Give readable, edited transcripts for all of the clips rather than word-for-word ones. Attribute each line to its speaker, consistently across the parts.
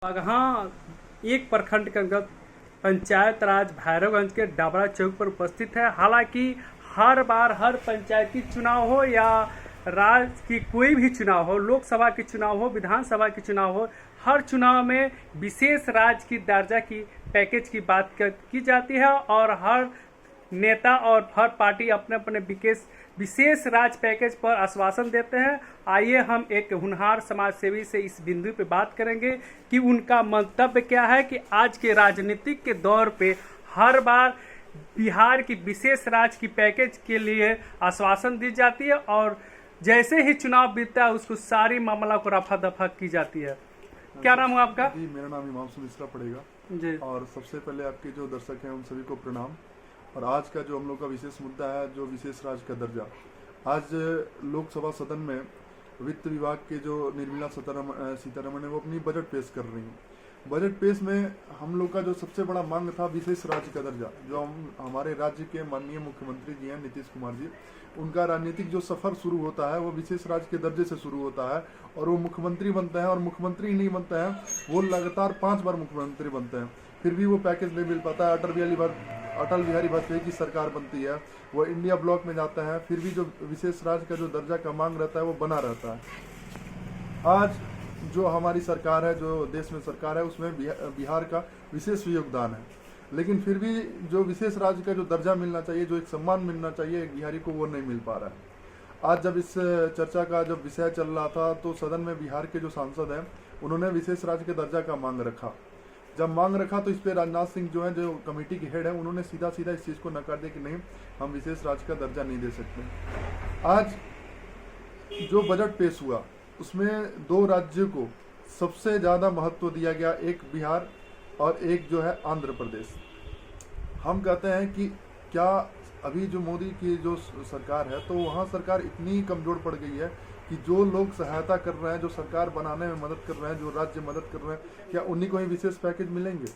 Speaker 1: हाँ, एक प्रखंड के अंतर्गत पंचायत राज भैरवगंज के डाबरा चौक पर उपस्थित है। हालांकि हर बार हर पंचायती चुनाव हो या राज्य की कोई भी चुनाव हो, लोकसभा की चुनाव हो, विधानसभा की चुनाव हो, हर चुनाव में विशेष राज्य की दर्जा की पैकेज की बात की जाती है और हर नेता और हर पार्टी अपने अपने विशेष राज पैकेज पर आश्वासन देते हैं। आइए हम एक होनहार समाज सेवी से इस बिंदु पे बात करेंगे कि उनका मंतव्य क्या है कि आज के राजनीतिक के दौर पे हर बार बिहार की विशेष राज की पैकेज के लिए आश्वासन दी जाती है और जैसे ही चुनाव बीतता है उसको सारी मामला को रफा दफा की जाती है। क्या नाम है आपका?
Speaker 2: जी, मेरा नाम हिमांशु मिश्रा पड़ेगा
Speaker 1: जी।
Speaker 2: और सबसे पहले आपके जो दर्शक हैं उन सभी को प्रणाम। और आज का जो हम लोग का विशेष मुद्दा है, जो विशेष राज्य का दर्जा, आज लोकसभा सदन में वित्त विभाग के जो निर्मला सीतारमण है वो अपनी बजट पेश कर रही हैं। बजट पेश में हम लोग का जो सबसे बड़ा मांग था विशेष राज्य का दर्जा, जो हमारे राज्य के माननीय मुख्यमंत्री जी हैं नीतीश कुमार जी, उनका राजनीतिक जो सफर शुरू होता है वो विशेष राज्य के दर्जे से शुरू होता है और वो मुख्यमंत्री बनते हैं और मुख्यमंत्री ही नहीं बनते हैं, वो लगातार 5 बार मुख्यमंत्री बनते हैं, फिर भी वो पैकेज नहीं मिल पाता है। अटल बिहारी वाजपेयी की सरकार बनती है, वो इंडिया ब्लॉक में जाता है, फिर भी जो विशेष राज्य का जो दर्जा का मांग रहता है वो बना रहता है। आज जो हमारी सरकार है, जो देश में सरकार है, उसमें बिहार का विशेष योगदान है, लेकिन फिर भी जो विशेष राज्य का जो दर्जा मिलना चाहिए, जो एक सम्मान मिलना चाहिए एक बिहारी को, वो नहीं मिल पा रहा है। आज जब इस चर्चा का जब विषय चल रहा था तो सदन में बिहार के जो सांसद हैं उन्होंने विशेष राज्य के दर्जा का मांग रखा। जब मांग रखा तो इस पे राजनाथ सिंह जो है, जो कमेटी के हेड है, उन्होंने सीधा सीधा इस चीज़ को नकार दिया कि नहीं, हम विशेष राज्य का दर्जा नहीं दे सकते। आज जो बजट पेश हुआ उसमें 2 राज्यों को सबसे ज़्यादा महत्व दिया गया, एक बिहार और एक जो है आंध्र प्रदेश। हम कहते हैं कि क्या अभी जो मोदी की जो सरकार है तो वहाँ सरकार इतनी कमज़ोर पड़ गई है कि जो लोग सहायता कर रहे हैं, जो सरकार बनाने में मदद कर रहे हैं, जो राज्य मदद कर रहे हैं, क्या उन्हीं को ही विशेष पैकेज मिलेंगे?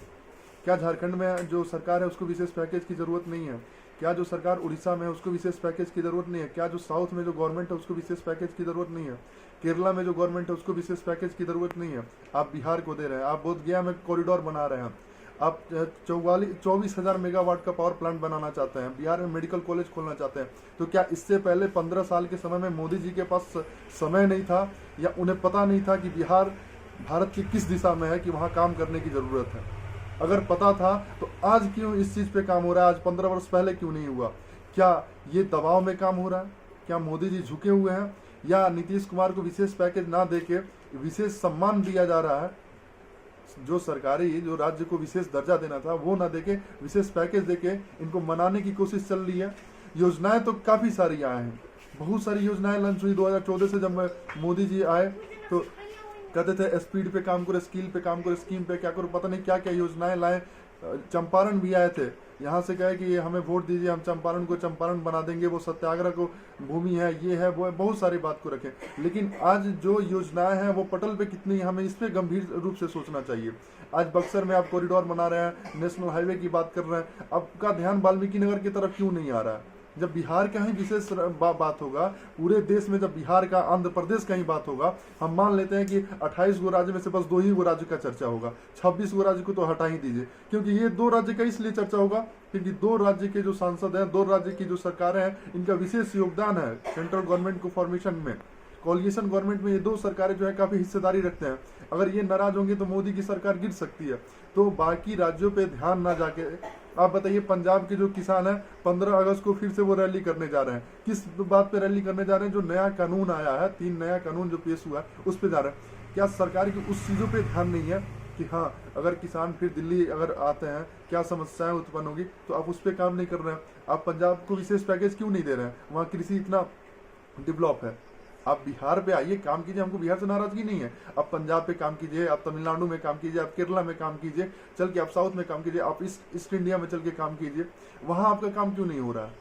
Speaker 2: क्या झारखंड में जो सरकार है उसको विशेष पैकेज की ज़रूरत नहीं है? क्या जो सरकार उड़ीसा में है उसको विशेष पैकेज की ज़रूरत नहीं है? क्या जो साउथ में जो गवर्नमेंट है उसको विशेष पैकेज की ज़रूरत नहीं है? केरला में जो गवर्नमेंट है उसको विशेष पैकेज की ज़रूरत नहीं है? आप बिहार को दे रहे हैं, आप बोधगया में कॉरिडोर बना रहे हैं, आप 24,000 मेगावाट का पावर प्लांट बनाना चाहते हैं, बिहार में मेडिकल कॉलेज खोलना चाहते हैं, तो क्या इससे पहले 15 साल के समय में मोदी जी के पास समय नहीं था या उन्हें पता नहीं था कि बिहार भारत की किस दिशा में है कि वहाँ काम करने की ज़रूरत है? अगर पता था तो आज क्यों इस चीज़ पे काम हो रहा है? आज 15 वर्ष पहले क्यों नहीं हुआ? क्या ये दबाव में काम हो रहा है? क्या मोदी जी झुके हुए हैं या नीतीश कुमार को विशेष पैकेज ना देके विशेष सम्मान दिया जा रहा है? जो सरकारी जो राज्य को विशेष दर्जा देना था वो ना देके विशेष पैकेज देके इनको मनाने की कोशिश चल रही है। योजनाएं तो काफ़ी सारी आए हैं, बहुत सारी योजनाएं लॉन्च हुई 2014 से। जब मोदी जी आए तो कहते थे स्पीड पे काम करो, स्किल पे काम करो, स्कीम पे क्या करो, पता नहीं क्या क्या योजनाएं लाए। चंपारण भी आए थे, यहाँ से कहे कि हमें वोट दीजिए, हम चंपारण को चंपारण बना देंगे, वो सत्याग्रह को भूमि है, ये है, वो है, बहुत सारी बात को रखें। लेकिन आज जो योजनाएं हैं वो पटल पे कितनी, हमें इस पे गंभीर रूप से सोचना चाहिए। आज बक्सर में आप कॉरिडोर बना रहे हैं, नेशनल हाईवे की बात कर रहे हैं, आपका ध्यान वाल्मीकि नगर की तरफ क्यों नहीं आ रहा है? जब बिहार का ही विशेष बात होगा, पूरे देश में जब बिहार का, आंध्र प्रदेश का ही बात होगा, हम मान लेते हैं कि 28 गो राज्य में से बस 2 ही गो राज्य का चर्चा होगा, 26 गो राज्य को तो हटा ही दीजिए। क्योंकि ये 2 राज्य का इसलिए चर्चा होगा क्योंकि 2 राज्य के जो सांसद हैं, 2 राज्य की जो सरकारें हैं, इनका विशेष योगदान है सेंट्रल गवर्नमेंट को फॉर्मेशन में। कोलिएशन गवर्नमेंट में ये 2 सरकारें जो है काफ़ी हिस्सेदारी रखते हैं। अगर ये नाराज होंगे तो मोदी की सरकार गिर सकती है। तो बाकी राज्यों पे ध्यान ना जाके, आप बताइए, पंजाब के जो किसान हैं 15 अगस्त को फिर से वो रैली करने जा रहे हैं। किस बात पे रैली करने जा रहे हैं? जो नया कानून आया है, 3 नया कानून जो पेश हुआ है उस पे जा रहे हैं। क्या सरकार की उस चीज़ों पे ध्यान नहीं है कि हाँ, अगर किसान फिर दिल्ली अगर आते हैं क्या समस्याएं उत्पन्न होगी? तो आप उस पर काम नहीं कर रहे हैं। आप पंजाब को विशेष पैकेज क्यों नहीं दे रहे हैं? वहाँ कृषि इतना डेवलप है। आप बिहार पे आइए, काम कीजिए, हमको बिहार से नाराजगी नहीं है। आप पंजाब पे काम कीजिए, आप तमिलनाडु में काम कीजिए, आप केरला में काम कीजिए, चल के आप साउथ में काम कीजिए, आप ईस्ट इंडिया में चल के काम कीजिए। वहाँ आपका काम क्यों नहीं हो रहा है?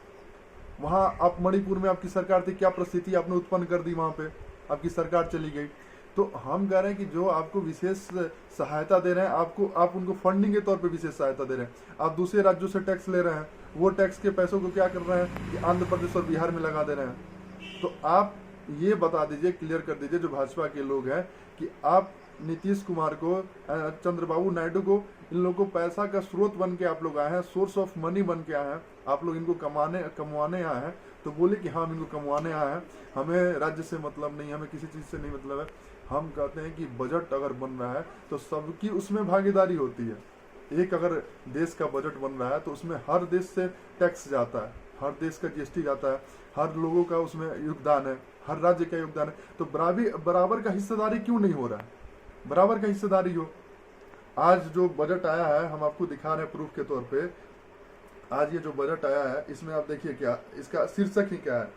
Speaker 2: वहाँ आप मणिपुर में आपकी सरकार थी, क्या परिस्थिति आपने उत्पन्न कर दी? वहाँ पे आपकी सरकार चली गई। तो हम कह रहे हैं कि जो आपको विशेष सहायता दे रहे हैं, आप उनको फंडिंग के तौर पे विशेष सहायता दे रहे हैं। आप दूसरे राज्यों से टैक्स ले रहे हैं, वो टैक्स के पैसों को क्या कर रहे हैं कि आंध्र प्रदेश और बिहार में लगा दे रहे हैं। तो आप ये बता दीजिए, क्लियर कर दीजिए जो भाजपा के लोग हैं कि आप नीतीश कुमार को, चंद्रबाबू नायडू को, इन लोगों को पैसा का स्रोत बन के आप लोग आए हैं, सोर्स ऑफ मनी बन के आए हैं, आप लोग इनको कमवाने आए हैं, तो बोले कि हम इनको कमवाने आए हैं, हमें राज्य से मतलब नहीं, हमें किसी चीज़ से नहीं मतलब है। हम कहते हैं कि बजट अगर बन रहा है तो सबकी उसमें भागीदारी होती है। एक अगर देश का बजट बन रहा है तो उसमें हर देश से टैक्स जाता है, हर देश का जीएसटी जाता है, हर लोगों का उसमें योगदान है, हर राज्य का योगदान है। तो बराबर का हिस्सेदारी क्यों नहीं हो रहा है? बराबर का हिस्सेदारी हो। आज जो बजट आया है हम आपको दिखा रहे हैं प्रूफ के तौर पे। आज ये जो बजट आया है इसमें आप देखिए क्या इसका शीर्षक ही क्या है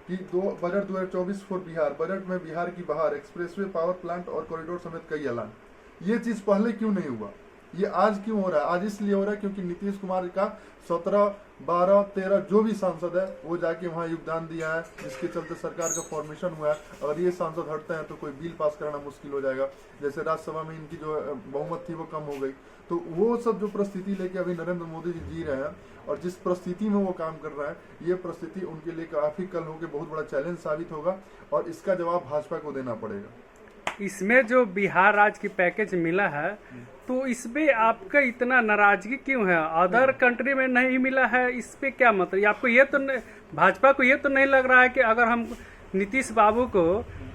Speaker 2: कि बजट 2024 फॉर बिहार। बजट में बिहार की बहार, एक्सप्रेसवे, पावर प्लांट और कॉरिडोर समेत कई ऐलान। ये चीज पहले क्यों नहीं हुआ? ये आज क्यों हो रहा है? आज इसलिए हो रहा है क्योंकि नीतीश कुमार का 17, 12, 13 जो भी सांसद है वो जाके वहाँ योगदान दिया है, जिसके चलते सरकार का फॉर्मेशन हुआ है। अगर ये सांसद हटते हैं तो कोई बिल पास कराना मुश्किल हो जाएगा। जैसे राज्यसभा में इनकी जो बहुमत थी वो कम हो गई। तो वो सब जो परिस्थिति लेके अभी नरेंद्र मोदी जी रहे हैं और जिस परिस्थिति में वो काम कर रहे हैं, ये परिस्थिति उनके लिए काफी कल होकर बहुत बड़ा चैलेंज साबित होगा और इसका जवाब भाजपा को देना पड़ेगा।
Speaker 1: इसमें जो बिहार राज्य की पैकेज मिला है तो इसमें आपका इतना नाराजगी क्यों है? अदर कंट्री में नहीं मिला है, इस पे क्या मतलब? आपको ये तो भाजपा को ये तो नहीं लग रहा है कि अगर हम नीतीश बाबू को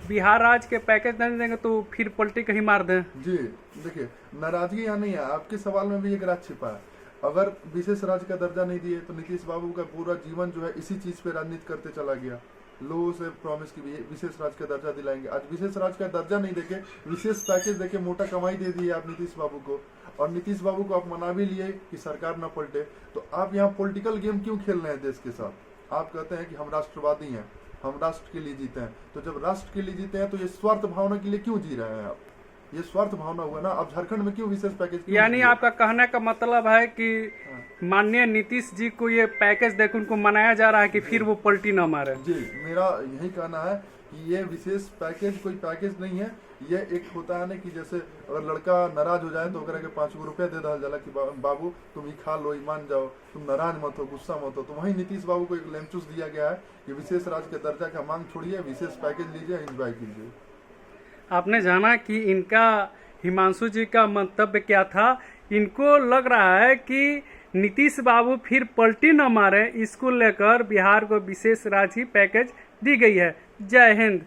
Speaker 1: बिहार राज्य के पैकेज नहीं देंगे तो फिर पलटी कहीं मार दें?
Speaker 2: जी देखिए, नाराजगी यहाँ नहीं है, आपके सवाल में भी एक राज छिपा है। अगर विशेष राज्य का दर्जा नहीं दिए तो नीतीश बाबू का पूरा जीवन जो है इसी चीज पे राजनीति करते चला गया। लोगों से प्रॉमिस की विशेष राज्य का दर्जा दिलाएंगे, आज विशेष राज्य का दर्जा नहीं देके विशेष पैकेज देके मोटा कमाई दे दी है आप नीतीश बाबू को। और नीतीश बाबू को आप मना भी लिए कि सरकार ना पलटे। तो आप यहाँ पॉलिटिकल गेम क्यों खेल रहे हैं देश के साथ? आप कहते हैं कि हम राष्ट्रवादी हैं, हम राष्ट्र के लिए जीते हैं। तो जब राष्ट्र के लिए जीते हैं तो ये स्वार्थ भावना के लिए क्यों जी रहे हैं आप? ये स्वार्थ भावना हुआ ना। अब झारखंड में क्यों विशेष पैकेज?
Speaker 1: यानी आपका कहने का मतलब है कि माननीय नीतीश जी को ये पैकेज देकर उनको मनाया जा रहा है कि फिर वो पलटी ना मारे।
Speaker 2: जी, मेरा यही कहना है कि ये विशेष पैकेज कोई पैकेज नहीं है। ये एक होता है ना कि जैसे अगर लड़का नाराज हो जाए तो ओकरा के 5 रुपया दे दल जाला कि बाबू तुम ही खा लो, मान जाओ, तुम नाराज मत हो, गुस्सा मत हो। तो वही नीतीश बाबू को एक लेमचूस दिया गया है कि विशेष राज्य के दर्जा का मांग छोड़िए, विशेष पैकेज लीजिए, एंजॉय कीजिए।
Speaker 1: आपने जाना कि इनका हिमांशु जी का मंतव्य क्या था। इनको लग रहा है कि नीतीश बाबू फिर पलटी न मारे, इसको लेकर बिहार को विशेष राज्य पैकेज दी गई है। जय हिंद।